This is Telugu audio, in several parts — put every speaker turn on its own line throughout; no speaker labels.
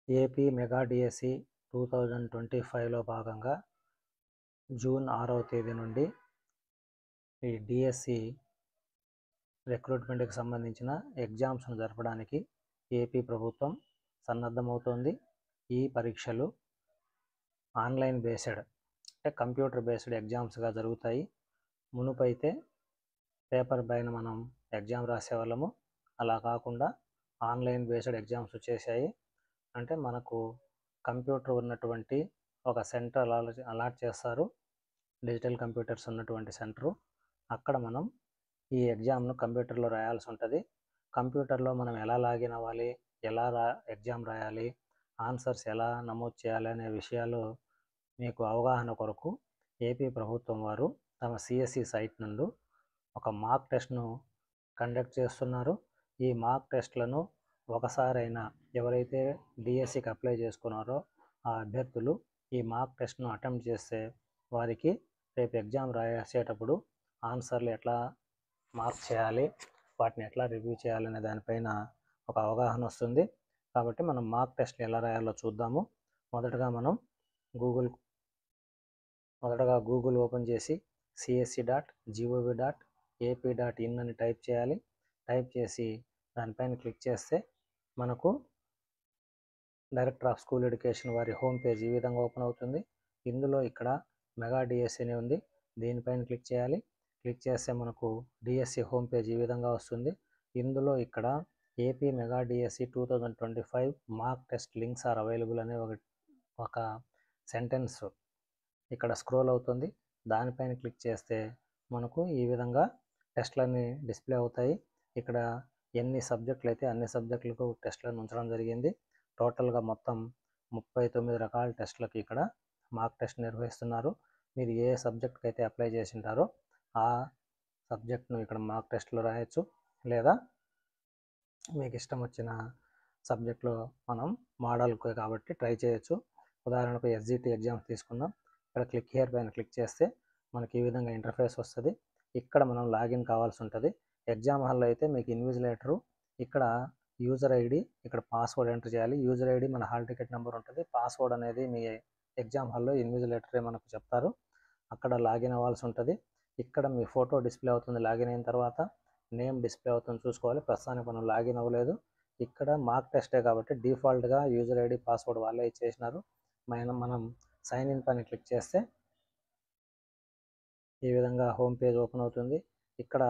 ఏపీ మెగా డిఎస్సి 2025లో భాగంగా జూన్ 6వ తేదీ నుండి ఈ డిఎస్సి రిక్రూట్మెంట్కి సంబంధించిన ఎగ్జామ్స్ను జరపడానికి ఏపీ ప్రభుత్వం సన్నద్ధమవుతోంది. ఈ పరీక్షలు ఆన్లైన్ బేస్డ్ అంటే కంప్యూటర్ బేస్డ్ ఎగ్జామ్స్గా జరుగుతాయి. మునుపైతే పేపర్ పైన మనం ఎగ్జామ్ రాసేవాళ్ళము. అలా కాకుండా ఆన్లైన్ బేస్డ్ ఎగ్జామ్స్ వచ్చేసాయి. అంటే మనకు కంప్యూటర్ ఉన్నటువంటి ఒక సెంటర్ అలాట్ చేస్తారు, డిజిటల్ కంప్యూటర్స్ ఉన్నటువంటి సెంటరు. అక్కడ మనం ఈ ఎగ్జామ్ను కంప్యూటర్లో రాయాల్సి ఉంటుంది. కంప్యూటర్లో మనం ఎలా లాగిన్ అవ్వాలి, ఎలా ఎగ్జామ్ రాయాలి, ఆన్సర్స్ ఎలా నమోదు చేయాలి అనే విషయాలు మీకు అవగాహన కొరకు ఏపీ ప్రభుత్వం వారు తమ సిఎస్సి సైట్ నుండి ఒక మాక్ టెస్ట్ను కండక్ట్ చేస్తున్నారు. ఈ మాక్ టెస్ట్లను ఒకసారైనా ఎవరైతే డిఎస్సికి అప్లై చేసుకున్నారో ఆ అభ్యర్థులు ఈ మాక్ టెస్ట్ను అటెంప్ట్ చేస్తే వారికి రేపు ఎగ్జామ్ రాసేటప్పుడు ఆన్సర్లు ఎట్లా మార్క్ చేయాలి, వాటిని ఎట్లా రివ్యూ చేయాలనే దానిపైన ఒక అవగాహన వస్తుంది. కాబట్టి మనం మాక్ టెస్ట్లు ఎలా రాయాలో చూద్దాము. మొదటగా గూగుల్ ఓపెన్ చేసి csc.gov.ap.in అని టైప్ చేయాలి. టైప్ చేసి దానిపైన క్లిక్ చేస్తే మనకు డైరెక్టర్ ఆఫ్ స్కూల్ ఎడ్యుకేషన్ వారి హోమ్ పేజ్ ఈ విధంగా ఓపెన్ అవుతుంది. ఇందులో ఇక్కడ మెగా డిఎస్సి అని ఉంది, దీనిపైన క్లిక్ చేయాలి. క్లిక్ చేస్తే మనకు డిఎస్సి హోమ్ పేజ్ ఈ విధంగా వస్తుంది. ఇందులో ఇక్కడ AP mega DSC 2025 mark test links are available అనే ఒక సెంటెన్స్ ఇక్కడ స్క్రోల్ అవుతుంది. దానిపైన క్లిక్ చేస్తే మనకు ఈ విధంగా టెస్ట్లన్నీ డిస్ప్లే అవుతాయి. ఇక్కడ ఎన్ని సబ్జెక్టులు అయితే అన్ని సబ్జెక్టులకు టెస్ట్లను ఉంచడం జరిగింది. టోటల్గా మొత్తం 39 రకాల టెస్టులకు ఇక్కడ మార్క్ టెస్ట్ నిర్వహిస్తున్నారు. మీరు ఏ సబ్జెక్ట్కి అయితే అప్లై చేసి ఉంటారో ఆ సబ్జెక్ట్ను ఇక్కడ మార్క్ టెస్ట్లో రాయొచ్చు, లేదా మీకు ఇష్టం వచ్చిన సబ్జెక్ట్లో మనం మోడల్ కాబట్టి ట్రై చేయొచ్చు. ఉదాహరణకు ఎస్జిటి ఎగ్జామ్స్ తీసుకుందాం. ఇక్కడ క్లిక్ హియర్ పైన క్లిక్ చేస్తే మనకి ఈ విధంగా ఇంటర్ఫేస్ వస్తుంది. ఇక్కడ మనం లాగిన్ కావాల్సి ఉంటుంది. ఎగ్జామ్ హాల్లో అయితే మీకు ఇన్విజిలేటరు ఇక్కడ యూజర్ ఐడి, ఇక్కడ పాస్వర్డ్ ఎంటర్ చేయాలి. యూజర్ ఐడి మన హాల్ టికెట్ నెంబర్ ఉంటుంది. పాస్వర్డ్ అనేది మీ ఎగ్జామ్ హాల్లో ఇన్విజిలేటరే మనకు చెప్తారు. అక్కడ లాగిన్ అవ్వాల్సి ఉంటుంది. ఇక్కడ మీ ఫోటో డిస్ప్లే అవుతుంది. లాగిన్ అయిన తర్వాత నేమ్ డిస్ప్లే అవుతుంది, చూసుకోవాలి. ప్రస్తుతానికి మనం లాగిన్ అవ్వలేదు. ఇక్కడ మార్క్ టెస్టే కాబట్టి డిఫాల్ట్గా యూజర్ ఐడి పాస్వర్డ్ వాళ్ళే ఇచ్చేసినారు. మనం సైన్ ఇన్ పైన క్లిక్ చేస్తే ఈ విధంగా హోమ్ పేజ్ ఓపెన్ అవుతుంది. ఇక్కడ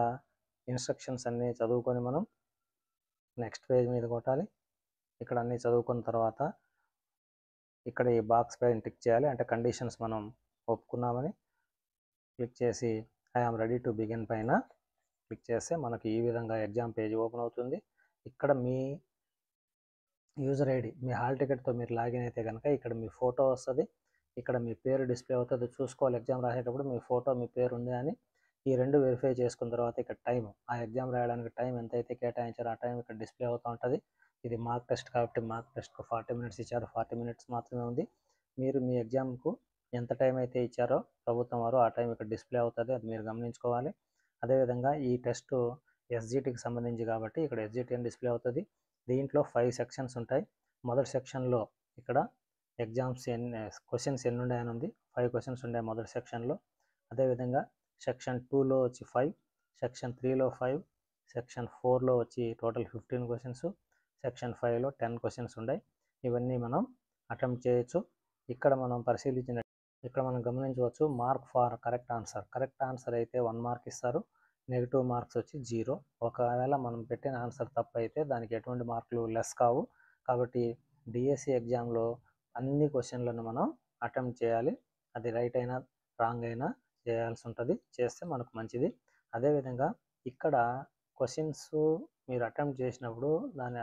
ఇన్స్ట్రక్షన్స్ అన్నీ చదువుకొని మనం నెక్స్ట్ పేజ్ మీద కొట్టాలి. ఇక్కడ అన్నీ చదువుకున్న తర్వాత ఇక్కడ ఈ బాక్స్ పైన టిక్ చేయాలి, అంటే కండిషన్స్ మనం ఒప్పుకున్నామని. క్లిక్ చేసి ఐఆమ్ రెడీ టు బిగిన్ పైన క్లిక్ చేస్తే మనకి ఈ విధంగా ఎగ్జామ్ పేజ్ ఓపెన్ అవుతుంది. ఇక్కడ మీ యూజర్ ఐడి, మీ హాల్ టికెట్తో మీరు లాగిన్ అయితే కనుక ఇక్కడ మీ ఫోటో వస్తుంది. ఇక్కడ మీ పేరు డిస్ప్లే అవుతుంది, చూసుకోవాలి. ఎగ్జామ్ రాసేటప్పుడు మీ ఫోటో, మీ పేరు ఉంది అని ఈ రెండు వెరిఫై చేసుకున్న తర్వాత ఇక్కడ టైం, ఆ ఎగ్జామ్ రాయడానికి టైం ఎంతైతే కేటాయించారో ఆ టైం ఇక్కడ డిస్ప్లే అవుతూ ఉంటుంది. ఇది మార్క్ టెస్ట్ కాబట్టి మార్క్ టెస్ట్కు 40 మినిట్స్ ఇచ్చారు. 40 మినిట్స్ మాత్రమే ఉంది. మీరు మీ ఎగ్జామ్కు ఎంత టైం అయితే ఇచ్చారో ప్రభుత్వం వారు ఆ టైం ఇక్కడ డిస్ప్లే అవుతుంది, అది మీరు గమనించుకోవాలి. అదేవిధంగా ఈ టెస్ట్ ఎస్జిటికి సంబంధించి కాబట్టి ఇక్కడ ఎస్జిటి అని డిస్ప్లే అవుతుంది. దీంట్లో 5 సెక్షన్స్ ఉంటాయి. మొదటి సెక్షన్లో ఇక్కడ ఎగ్జామ్స్ క్వశ్చన్స్ ఎన్ని ఉన్నాయని ఉంది. 5 క్వశ్చన్స్ ఉన్నాయి మొదటి సెక్షన్లో. అదేవిధంగా సెక్షన్ 2లో వచ్చి 5, సెక్షన్ 3లో 5, సెక్షన్ 4లో వచ్చి టోటల్ 15 క్వశ్చన్స్, సెక్షన్ 5లో 10 క్వశ్చన్స్ ఉన్నాయి. ఇవన్నీ మనం అటెంప్ట్ చేయొచ్చు. ఇక్కడ మనం ఇక్కడ మనం గమనించవచ్చు మార్క్ ఫార్ కరెక్ట్ ఆన్సర్ అయితే 1 మార్క్ ఇస్తారు. నెగిటివ్ మార్క్స్ వచ్చి 0. ఒకవేళ మనం పెట్టిన ఆన్సర్ తప్పు అయితే దానికి ఎటువంటి మార్కులు లెస్ కావు. కాబట్టి డిఎస్సి ఎగ్జామ్లో అన్ని క్వశ్చన్లను మనం అటెంప్ట్ చేయాలి. అది రైట్ అయినా రాంగ్ అయినా చేయాల్సి ఉంటుంది. చేస్తే మనకు మంచిది. అదేవిధంగా ఇక్కడ క్వశ్చన్స్ మీరు అటెంప్ట్ చేసినప్పుడు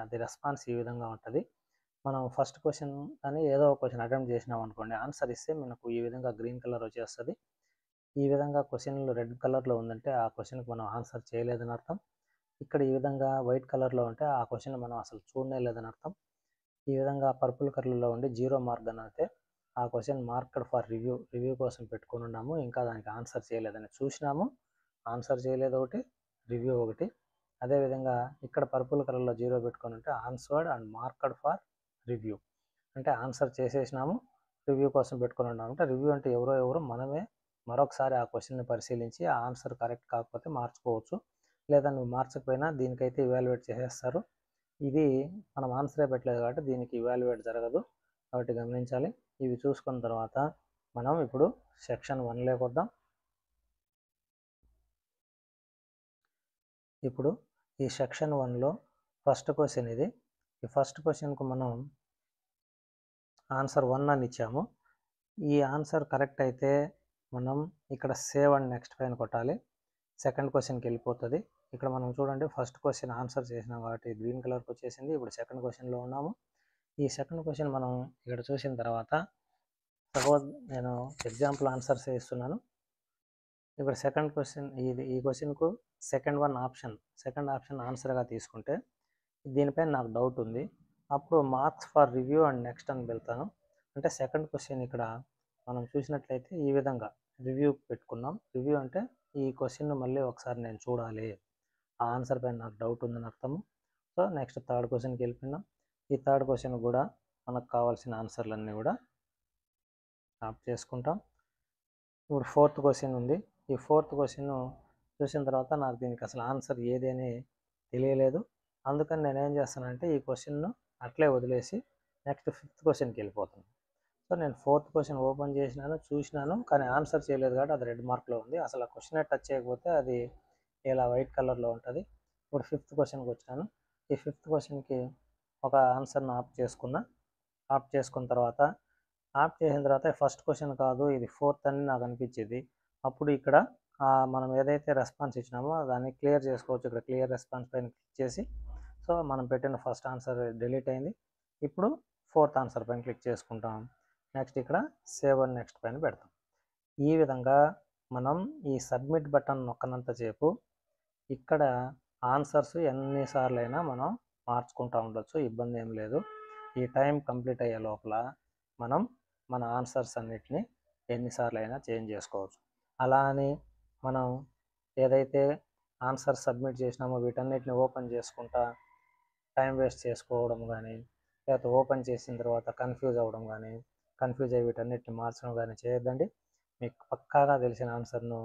అది రెస్పాన్స్ ఈ విధంగా ఉంటుంది. మనం ఫస్ట్ క్వశ్చన్ అని ఏదో ఒక క్వశ్చన్ అటెంప్ట్ చేసినాం అనుకోండి, ఆన్సర్ ఇస్తే మనకు ఈ విధంగా గ్రీన్ కలర్ వచ్చేస్తుంది. ఈ విధంగా క్వశ్చన్లు రెడ్ కలర్లో ఉందంటే ఆ క్వశ్చన్కి మనం ఆన్సర్ చేయలేదని అర్థం. ఇక్కడ ఈ విధంగా వైట్ కలర్లో ఉంటే ఆ క్వశ్చన్ మనం అసలు చూడనే లేదని అర్థం. ఈ విధంగా పర్పుల్ కలర్లో ఉండి 0 మార్క్ అని అయితే ఆ క్వశ్చన్ మార్క్డ్ ఫర్ రివ్యూ కోసం పెట్టుకుని ఉన్నాము, ఇంకా దానికి ఆన్సర్ చేయలేదని. చూసినాము, ఆన్సర్ చేయలేదు ఒకటి, రివ్యూ ఒకటి. అదేవిధంగా ఇక్కడ పర్పుల్ కలర్లో 0 పెట్టుకొని ఉంటే answered and marked for review. అంటే ఆన్సర్ చేసేసినాము, రివ్యూ కోసం పెట్టుకుని ఉన్నాము. అంటే రివ్యూ అంటే ఎవరో మనమే మరొకసారి ఆ క్వశ్చన్ని పరిశీలించి ఆ ఆన్సర్ కరెక్ట్ కాకపోతే మార్చుకోవచ్చు, లేదా నువ్వు మార్చకపోయినా దీనికైతే ఇవాల్యుయేట్ చేసేస్తారు. ఇది మనం ఆన్సరే పెట్టలేదు కాబట్టి దీనికి ఇవాల్యుయేట్ జరగదు, కాబట్టి గమనించాలి. ఇవి చూసుకున్న తర్వాత మనం ఇప్పుడు సెక్షన్ 1లోకి వద్దాం. ఇప్పుడు ఈ సెక్షన్ 1లో ఫస్ట్ క్వశ్చన్ ఇది. ఈ ఫస్ట్ క్వశ్చన్కు మనం ఆన్సర్ 1 అని ఇచ్చాము. ఈ ఆన్సర్ కరెక్ట్ అయితే మనం ఇక్కడ సేవ్ అండ్ నెక్స్ట్ పైన కొట్టాలి, సెకండ్ క్వశ్చన్కి వెళ్ళిపోతుంది. ఇక్కడ మనం చూడండి, ఫస్ట్ క్వశ్చన్ ఆన్సర్ చేసినాం కాబట్టి గ్రీన్ కలర్కి వచ్చేసింది. ఇప్పుడు సెకండ్ క్వశ్చన్లో ఉన్నాము. ఈ సెకండ్ క్వశ్చన్ మనం ఇక్కడ చూసిన తర్వాత, సపోజ్ నేను ఎగ్జాంపుల్ ఆన్సర్స్ ఇస్తున్నాను. ఇప్పుడు సెకండ్ క్వశ్చన్ ఈ క్వశ్చన్కు సెకండ్ ఆప్షన్ ఆన్సర్గా తీసుకుంటే దీనిపైన నాకు డౌట్ ఉంది. అప్పుడు marks for review and next అని వెళ్తాను. అంటే సెకండ్ క్వశ్చన్ ఇక్కడ మనం చూసినట్లయితే ఈ విధంగా రివ్యూ పెట్టుకున్నాం. రివ్యూ అంటే ఈ క్వశ్చన్ను మళ్ళీ ఒకసారి నేను చూడాలి, ఆ ఆన్సర్ పైన నాకు డౌట్ ఉందని అర్థము. సో నెక్స్ట్ థర్డ్ క్వశ్చన్కి వెళ్ళిపోయినాం. ఈ థర్డ్ క్వశ్చన్ కూడా మనకు కావాల్సిన ఆన్సర్లన్నీ కూడా ఆప్ చేసుకుంటాం. ఇప్పుడు ఫోర్త్ క్వశ్చన్ ఉంది. ఈ ఫోర్త్ క్వశ్చన్ చూసిన తర్వాత నాకు దీనికి అసలు ఆన్సర్ ఏది అని తెలియలేదు. అందుకని నేను ఏం చేస్తానంటే ఈ క్వశ్చన్ను అట్లే వదిలేసి నెక్స్ట్ ఫిఫ్త్ క్వశ్చన్కి వెళ్ళిపోతాను. సో నేను ఫోర్త్ క్వశ్చన్ ఓపెన్ చేసినాను, చూసినాను, కానీ ఆన్సర్ చేయలేదు కాబట్టి అది రెడ్ మార్క్లో ఉంది. అసలు ఆ క్వశ్చనే టచ్ చేయకపోతే అది ఇలా వైట్ కలర్లో ఉంటుంది. ఇప్పుడు ఫిఫ్త్ క్వశ్చన్కి వచ్చాను. ఈ ఫిఫ్త్ క్వశ్చన్కి ఒక ఆన్సర్ను ఆప్ చేసుకున్న తర్వాత చేసిన తర్వాత ఫస్ట్ క్వశ్చన్ కాదు ఇది ఫోర్త్ అని నాకు అనిపించేది. అప్పుడు ఇక్కడ మనం ఏదైతే రెస్పాన్స్ ఇచ్చినామో దాన్ని క్లియర్ చేసుకోవచ్చు. ఇక్కడ క్లియర్ రెస్పాన్స్ పైన క్లిక్ చేసి, సో మనం పెట్టిన ఫస్ట్ ఆన్సర్ డిలీట్ అయింది. ఇప్పుడు ఫోర్త్ ఆన్సర్ పైన క్లిక్ చేసుకుంటాం. నెక్స్ట్ ఇక్కడ సేవ్ అండ్ నెక్స్ట్ పైన పెడతాం. ఈ విధంగా మనం ఈ సబ్మిట్ బటన్ నొక్కనంతసేపు ఇక్కడ ఆన్సర్స్ ఎన్నిసార్లు అయినా మనం మార్చుకుంటూ ఉండొచ్చు, ఇబ్బంది ఏం లేదు. ఈ టైం కంప్లీట్ అయ్యే లోపల మనం మన ఆన్సర్స్ అన్నిటిని ఎన్నిసార్లు అయినా చేంజ్ చేసుకోవచ్చు. అలా అని మనం ఏదైతే ఆన్సర్ సబ్మిట్ చేసినామో వీటన్నిటిని ఓపెన్ చేసుకుంటా టైం వేస్ట్ చేసుకోవడం కానీ, లేకపోతే ఓపెన్ చేసిన తర్వాత కన్ఫ్యూజ్ అవ్వడం కానీ, కన్ఫ్యూజ్ అయ్యి వీటన్నిటిని మార్చడం కానీ చేయొద్దండి. మీకు పక్కాగా తెలిసిన ఆన్సర్ను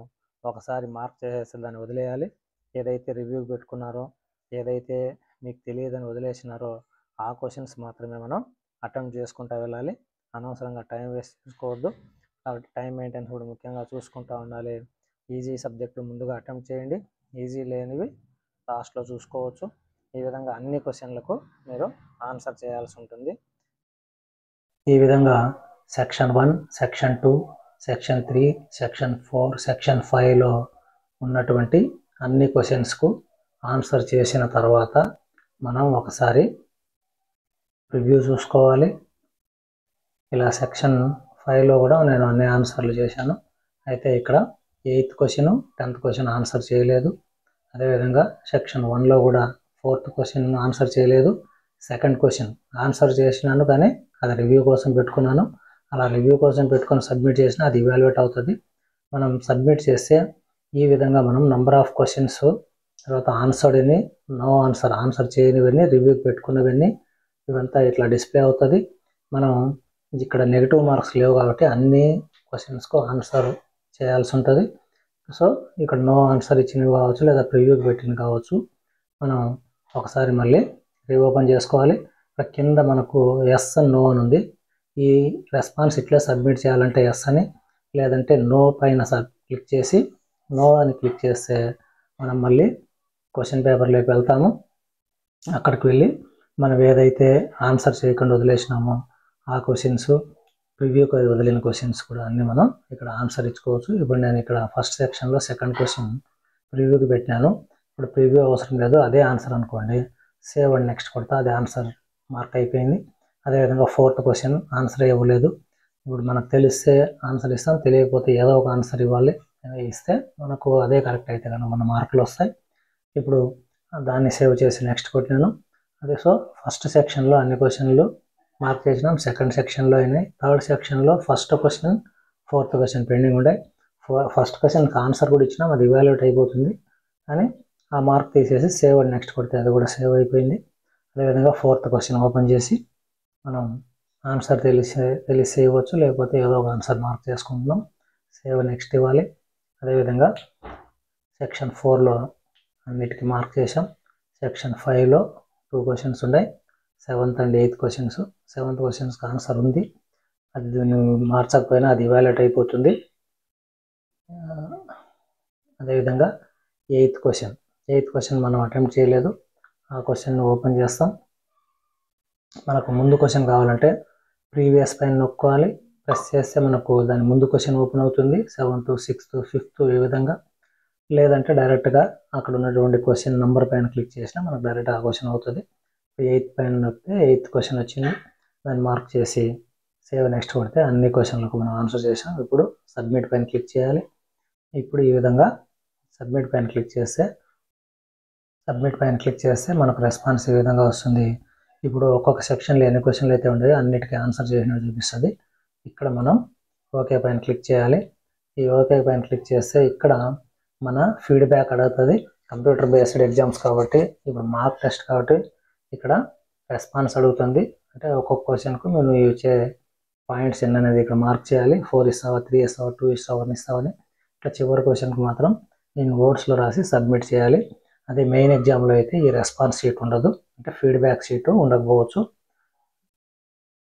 ఒకసారి మార్క్ చేసేసి దాన్ని వదిలేయాలి. ఏదైతే రివ్యూ పెట్టుకున్నారో, ఏదైతే మీకు తెలియదని వదిలేసినారో ఆ క్వశ్చన్స్ మాత్రమే మనం అటెంప్ట్ చేసుకుంటూ వెళ్ళాలి. అనవసరంగా టైం వేస్ట్ చేసుకోవద్దు. కాబట్టి టైం మెయింటెనెన్స్ కూడా ముఖ్యంగా చూసుకుంటూ ఉండాలి. ఈజీ సబ్జెక్టు ముందుగా అటెంప్ట్ చేయండి, ఈజీ లేనివి లాస్ట్లో చూసుకోవచ్చు. ఈ విధంగా అన్ని క్వశ్చన్లకు మీరు ఆన్సర్ చేయాల్సి ఉంటుంది. ఈ విధంగా section 1, section 2, section 3, section 4, section 5లో ఉన్నటువంటి అన్ని క్వశ్చన్స్కు ఆన్సర్ చేసిన తర్వాత మనం ఒకసారి రివ్యూ చూసుకోవాలి. ఇలా సెక్షన్ 5లో కూడా నేను అన్ని ఆన్సర్లు చేశాను. అయితే ఇక్కడ 8th question 10th question answer చేయలేదు. అదేవిధంగా సెక్షన్ 1లో కూడా 4th క్వశ్చన్ ఆన్సర్ చేయలేదు. సెకండ్ క్వశ్చన్ ఆన్సర్ చేసినాను కానీ అది రివ్యూ కోసం పెట్టుకున్నాను. అలా రివ్యూ కోసం పెట్టుకొని సబ్మిట్ చేసినా అది ఇవాల్యుయేట్ అవుతుంది. మనం సబ్మిట్ చేస్తే ఈ విధంగా మనం నెంబర్ ఆఫ్ క్వశ్చన్స్, తర్వాత ఆన్సర్డ్ని, నో ఆన్సర్ చేయనివన్నీ, రివ్యూకి పెట్టుకున్నవన్నీ ఇవంతా ఇట్లా డిస్ప్లే అవుతుంది. మనం ఇక్కడ నెగిటివ్ మార్క్స్ లేవు కాబట్టి అన్ని క్వశ్చన్స్కు ఆన్సర్ చేయాల్సి ఉంటుంది. సో ఇక్కడ నో ఆన్సర్ ఇచ్చినవి కావచ్చు, లేదా ప్రివ్యూకి పెట్టినవి కావచ్చు, మనం ఒకసారి మళ్ళీ రీఓపెన్ చేసుకోవాలి. ఇక్కడ కింద మనకు ఎస్ అండ్ నో అని ఉంది. ఈ రెస్పాన్స్ ఇట్లా సబ్మిట్ చేయాలంటే ఎస్ అని, లేదంటే నో పైన క్లిక్ చేసి నో అని క్లిక్ చేస్తే మనం మళ్ళీ క్వశ్చన్ పేపర్లోకి వెళ్తాము. అక్కడికి వెళ్ళి మనం ఏదైతే ఆన్సర్ చేయకుండా వదిలేసినామో ఆ క్వశ్చన్స్, ప్రివ్యూకి వదిలిన క్వశ్చన్స్ కూడా అన్నీ మనం ఇక్కడ ఆన్సర్ ఇచ్చుకోవచ్చు. ఇప్పుడు నేను ఇక్కడ ఫస్ట్ సెక్షన్లో సెకండ్ క్వశ్చన్ ప్రివ్యూకి పెట్టినాను. ఇప్పుడు ప్రివ్యూ అవసరం లేదు, అదే ఆన్సర్ అనుకోండి, సేవ్ అండ్ నెక్స్ట్ కొడతా, అదే ఆన్సర్ మార్క్ అయిపోయింది. అదేవిధంగా 4th క్వశ్చన్ ఆన్సర్ ఇవ్వలేదు. ఇప్పుడు మనకు తెలిస్తే ఆన్సర్ ఇస్తాం, తెలియకపోతే ఏదో ఒక ఆన్సర్ ఇవ్వాలి. ఇస్తే మనకు అదే కరెక్ట్ అయితే కనుక మన మార్కులు వస్తాయి. ఇప్పుడు దాన్ని సేవ్ చేసి నెక్స్ట్ కొట్టినాను. అదే సో ఫస్ట్ సెక్షన్లో అన్ని క్వశ్చన్లు మార్క్ చేసినాం, సెకండ్ సెక్షన్లో అయినాయి, థర్డ్ సెక్షన్లో first question 4th question pending ఉంటాయి. ఫస్ట్ క్వశ్చన్కి ఆన్సర్ కూడా ఇచ్చినాం, అది ఇవాల్యుయేట్ అయిపోతుంది. కానీ ఆ మార్క్ తీసేసి సేవ్ అండ్ నెక్స్ట్ కొడితే అది కూడా సేవ్ అయిపోయింది. అదేవిధంగా 4th క్వశ్చన్ ఓపెన్ చేసి మనం ఆన్సర్ తెలిసి ఇవ్వచ్చు, లేకపోతే ఏదో ఒక ఆన్సర్ మార్క్ చేసుకుంటున్నాం. సేవ్ నెక్స్ట్ ఇవ్వాలి. అదేవిధంగా సెక్షన్ 4లో అన్నిటికీ మార్క్ చేసాం. సెక్షన్ 5లో 2 క్వశ్చన్స్ ఉన్నాయి. 7th and 8th questions. 7th క్వశ్చన్స్కి ఆన్సర్ ఉంది, అది నువ్వు మార్చకపోయినా అది ఇవాల్యుయేట్ అయిపోతుంది. అదేవిధంగా 8th క్వశ్చన్ మనం అటెంప్ట్ చేయలేదు. ఆ క్వశ్చన్ ఓపెన్ చేస్తాం. మనకు ముందు క్వశ్చన్ కావాలంటే ప్రీవియస్ పైన నొక్కాలి. ప్రెస్ చేస్తే మనకు దాని ముందు క్వశ్చన్ ఓపెన్ అవుతుంది. 7th, 6th, 5th ఈ విధంగా. లేదంటే డైరెక్ట్గా అక్కడ ఉన్నటువంటి క్వశ్చన్ నెంబర్ పైన క్లిక్ చేసినా మనకు డైరెక్ట్ ఆ క్వశ్చన్ అవుతుంది. 8th పైన నొక్కితే 8th క్వశ్చన్ వచ్చింది, దాన్ని మార్క్ చేసి సేవ్ నెక్స్ట్ కొడితే అన్ని క్వశ్చన్లకు మనం ఆన్సర్ చేసాం. ఇప్పుడు సబ్మిట్ పైన క్లిక్ చేయాలి. ఇప్పుడు ఈ విధంగా సబ్మిట్ పైన క్లిక్ చేస్తే మనకు రెస్పాన్స్ ఈ విధంగా వస్తుంది. ఇప్పుడు ఒక్కొక్క సెక్షన్లో ఎన్ని క్వశ్చన్లు అయితే ఉంటాయో అన్నిటికీ ఆన్సర్ చేసినట్టు చూపిస్తుంది. ఇక్కడ మనం ఓకే పైన క్లిక్ చేయాలి. ఈ ఓకే పైన క్లిక్ చేస్తే ఇక్కడ మన ఫీడ్బ్యాక్ అడుగుతుంది. కంప్యూటర్ బేస్డ్ ఎగ్జామ్స్ కాబట్టి, ఇప్పుడు మార్క్ టెస్ట్ కాబట్టి ఇక్కడ రెస్పాన్స్ అడుగుతుంది. అంటే ఒక్కొక్క క్వశ్చన్కు మేము ఇచ్చే పాయింట్స్ ఎన్ని అనేది ఇక్కడ మార్క్ చేయాలి. 4 ఇస్తావా, 3 ఇస్తావా, 2 ఇస్తావా, 1 ఇస్తావని. ఇట్లా చివరి క్వశ్చన్కి మాత్రం నేను ఓట్స్లో రాసి సబ్మిట్ చేయాలి. అదే మెయిన్ ఎగ్జామ్లో అయితే ఈ రెస్పాన్స్ షీట్ ఉండదు, అంటే ఫీడ్బ్యాక్ షీట్ ఉండకపోవచ్చు.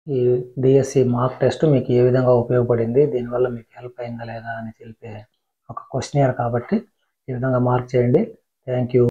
ఈ డిఎస్సి మార్క్ టెస్ట్ మీకు ఏ విధంగా ఉపయోగపడింది, దీనివల్ల మీకు హెల్ప్ అయిందా లేదా అని తెలిపే ఒక క్వశ్చనియర్ కాబట్టి ఈ విధంగా మార్క్ చేయండి. Thank you.